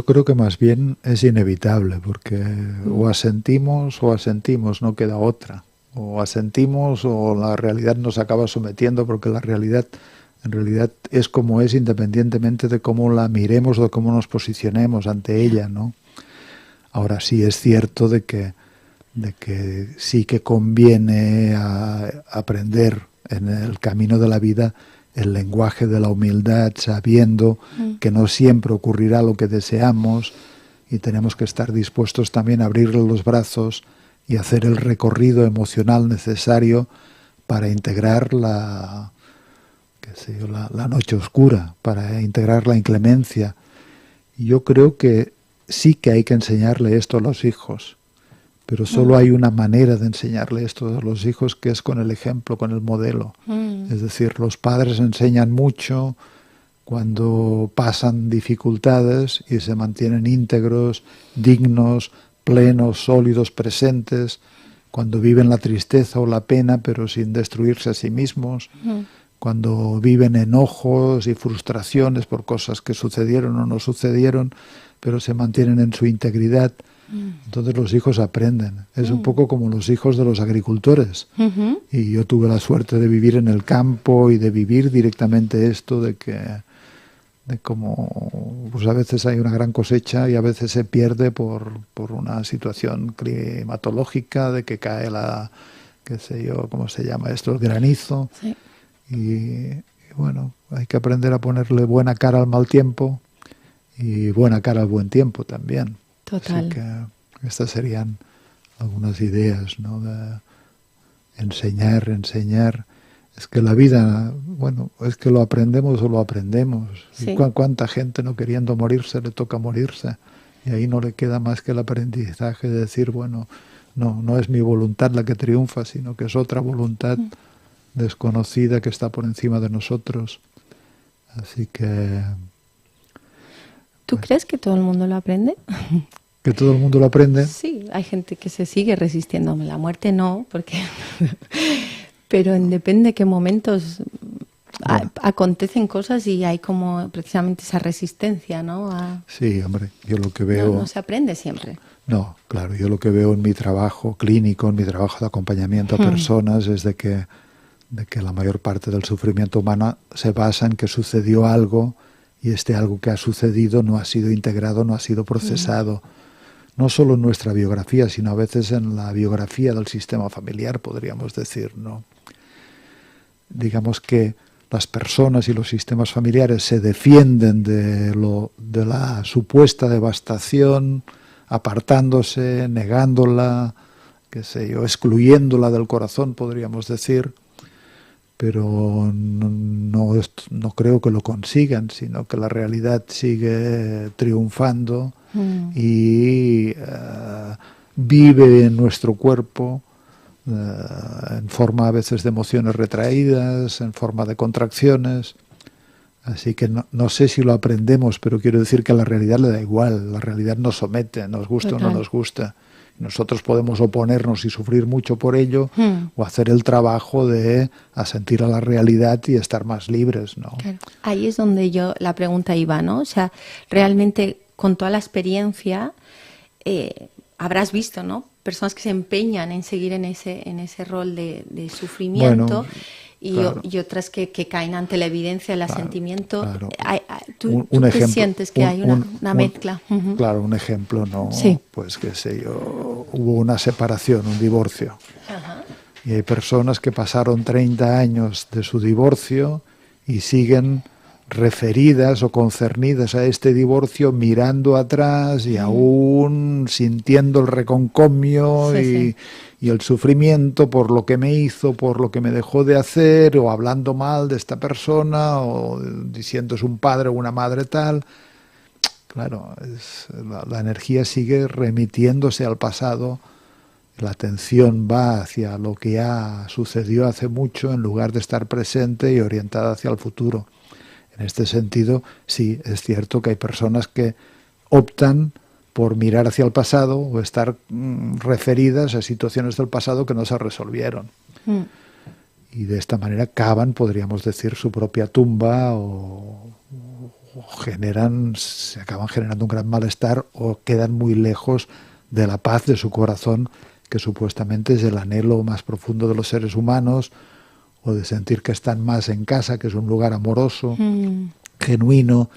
yo creo que más bien es inevitable, porque o asentimos, no queda otra. O asentimos o la realidad nos acaba sometiendo, porque la realidad en realidad es como es, independientemente de cómo la miremos o de cómo nos posicionemos ante ella, ¿no? Ahora sí es cierto de que sí que conviene aprender en el camino de la vida el lenguaje de la humildad, sabiendo que no siempre ocurrirá lo que deseamos y tenemos que estar dispuestos también a abrirle los brazos y hacer el recorrido emocional necesario para integrar la noche oscura, para integrar la inclemencia. Y yo creo que sí que hay que enseñarle esto a los hijos, pero solo hay una manera de enseñarle esto a los hijos, que es con el ejemplo, con el modelo. Es decir, los padres enseñan mucho cuando pasan dificultades y se mantienen íntegros, dignos, plenos, sólidos, presentes, cuando viven la tristeza o la pena, pero sin destruirse a sí mismos, cuando viven enojos y frustraciones por cosas que sucedieron o no sucedieron, pero se mantienen en su integridad. Entonces los hijos aprenden. Es un poco como los hijos de los agricultores. Y yo tuve la suerte de vivir en el campo y de vivir directamente esto de cómo pues a veces hay una gran cosecha y a veces se pierde por una situación climatológica, de que cae qué sé yo, ¿cómo se llama esto? El granizo. Sí. Y bueno, hay que aprender a ponerle buena cara al mal tiempo y buena cara al buen tiempo también. Total. Así que estas serían algunas ideas, ¿no? De enseñar. Es que la vida, bueno, es que lo aprendemos o lo aprendemos. Sí. ¿Cuánta gente no queriendo morirse le toca morirse? Y ahí no le queda más que el aprendizaje de decir, bueno, no es mi voluntad la que triunfa, sino que es otra voluntad desconocida que está por encima de nosotros. Así que... ¿Tú crees que todo el mundo lo aprende? ¿Que todo el mundo lo aprende? Sí, hay gente que se sigue resistiendo. La muerte no, porque... pero depende de qué momentos acontecen cosas y hay como precisamente esa resistencia, ¿no? Sí, hombre, yo lo que veo... No se aprende siempre. No, claro, yo lo que veo en mi trabajo clínico, en mi trabajo de acompañamiento a personas, es de que la mayor parte del sufrimiento humano se basa en que sucedió algo y este algo que ha sucedido no ha sido integrado, no ha sido procesado. No solo en nuestra biografía, sino a veces en la biografía del sistema familiar, podríamos decir, ¿no? Digamos que las personas y los sistemas familiares se defienden de la supuesta devastación, apartándose, negándola, qué sé yo, excluyéndola del corazón, podríamos decir, pero no creo que lo consigan, sino que la realidad sigue triunfando y vive en nuestro cuerpo en forma a veces de emociones retraídas, en forma de contracciones. Así que no sé si lo aprendemos, pero quiero decir que a la realidad le da igual, la realidad nos somete, nos gusta o no nos gusta. Nosotros podemos oponernos y sufrir mucho por ello, o hacer el trabajo de asentir a la realidad y estar más libres, ¿no? Claro. Ahí es donde la pregunta iba, ¿no? O sea, realmente con toda la experiencia habrás visto, ¿no? Personas que se empeñan en seguir en ese rol de sufrimiento. Bueno, y otras que caen ante la evidencia del asentimiento. Claro. ¿Tú te sientes que hay una mezcla? Claro, un ejemplo, ¿no? Sí. Pues qué sé yo, hubo una separación, un divorcio. Ajá. Y hay personas que pasaron 30 años de su divorcio y siguen referidas o concernidas a este divorcio, mirando atrás y aún sintiendo el reconcomio y el sufrimiento por lo que me hizo, por lo que me dejó de hacer, o hablando mal de esta persona, o diciendo es un padre o una madre tal. Claro, la energía sigue remitiéndose al pasado, la atención va hacia lo que sucedió hace mucho en lugar de estar presente y orientada hacia el futuro. En este sentido, sí, es cierto que hay personas que optan por mirar hacia el pasado o estar referidas a situaciones del pasado que no se resolvieron. Y de esta manera cavan, podríamos decir, su propia tumba o se acaban generando un gran malestar o quedan muy lejos de la paz de su corazón, que supuestamente es el anhelo más profundo de los seres humanos, o de sentir que están más en casa, que es un lugar amoroso, genuino,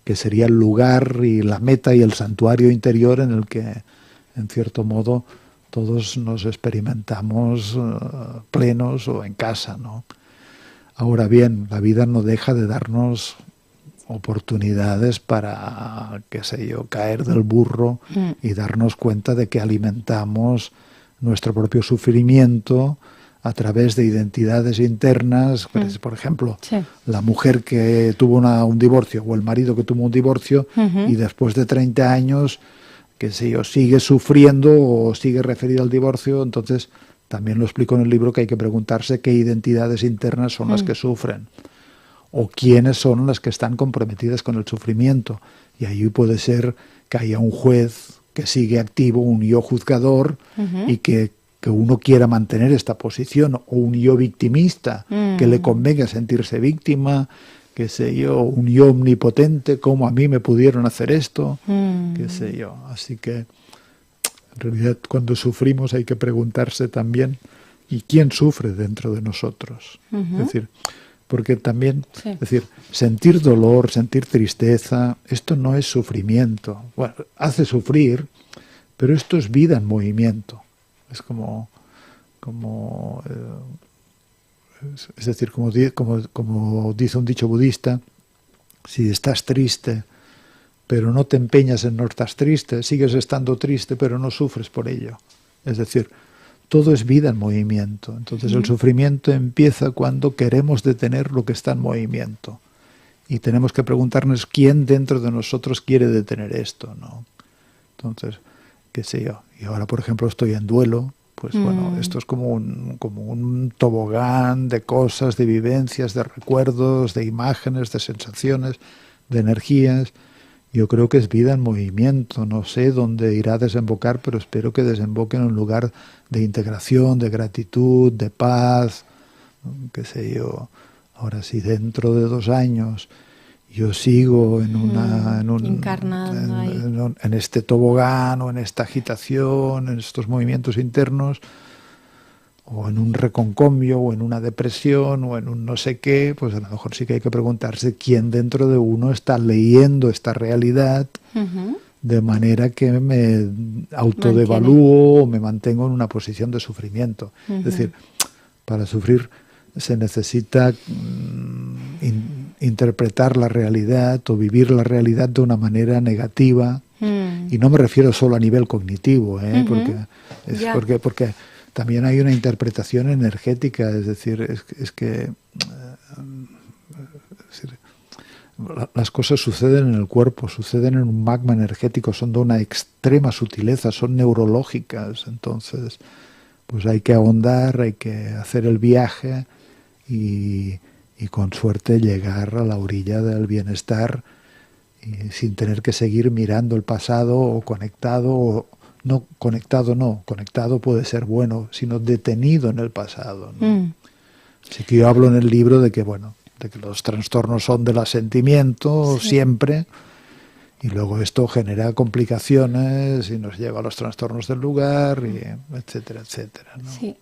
que sería el lugar y la meta y el santuario interior en el que, en cierto modo, todos nos experimentamos plenos o en casa, ¿no? Ahora bien, la vida no deja de darnos oportunidades para, qué sé yo, caer del burro y darnos cuenta de que alimentamos nuestro propio sufrimiento a través de identidades internas. Por ejemplo, la mujer que tuvo un divorcio o el marido que tuvo un divorcio y después de 30 años, qué sé yo, sigue sufriendo o sigue referido al divorcio. Entonces, también lo explico en el libro que hay que preguntarse qué identidades internas son las que sufren o quiénes son las que están comprometidas con el sufrimiento. Y ahí puede ser que haya un juez que sigue activo, un yo juzgador, y que uno quiera mantener esta posición, o un yo victimista, que le convenga sentirse víctima, qué sé yo, un yo omnipotente, cómo a mí me pudieron hacer esto, qué sé yo. Así que, en realidad, cuando sufrimos hay que preguntarse también, ¿y quién sufre dentro de nosotros? Es decir, porque también, es decir, sentir dolor, sentir tristeza, esto no es sufrimiento. Bueno, hace sufrir, pero esto es vida en movimiento. Es es decir, como dice un dicho budista, si estás triste, pero no te empeñas en no estar triste, sigues estando triste, pero no sufres por ello. Es decir, todo es vida en movimiento. Entonces el sufrimiento empieza cuando queremos detener lo que está en movimiento. Y tenemos que preguntarnos quién dentro de nosotros quiere detener esto, ¿no? Entonces, qué sé yo. Y ahora, por ejemplo, estoy en duelo. Pues bueno, esto es como un tobogán de cosas, de vivencias, de recuerdos, de imágenes, de sensaciones, de energías. Yo creo que es vida en movimiento. No sé dónde irá a desembocar, pero espero que desemboque en un lugar de integración, de gratitud, de paz, qué sé yo. Ahora, si dentro de 2 años yo sigo en este tobogán o en esta agitación, en estos movimientos internos, o en un reconcomio, o en una depresión, o en un no sé qué, pues a lo mejor sí que hay que preguntarse quién dentro de uno está leyendo esta realidad de manera que me autodevalúo o me mantengo en una posición de sufrimiento. Es decir, para sufrir se necesita interpretar la realidad o vivir la realidad de una manera negativa, y no me refiero solo a nivel cognitivo, porque también hay una interpretación energética, es decir, las cosas suceden en el cuerpo, suceden en un magma energético, son de una extrema sutileza, son neurológicas. Entonces, pues hay que ahondar, hay que hacer el viaje y con suerte llegar a la orilla del bienestar, y sin tener que seguir mirando el pasado o conectado, conectado puede ser bueno, sino detenido en el pasado, ¿no? Así que yo hablo en el libro de que los trastornos son del asentimiento siempre, y luego esto genera complicaciones y nos lleva a los trastornos del lugar, y etcétera, etcétera, ¿no? Sí.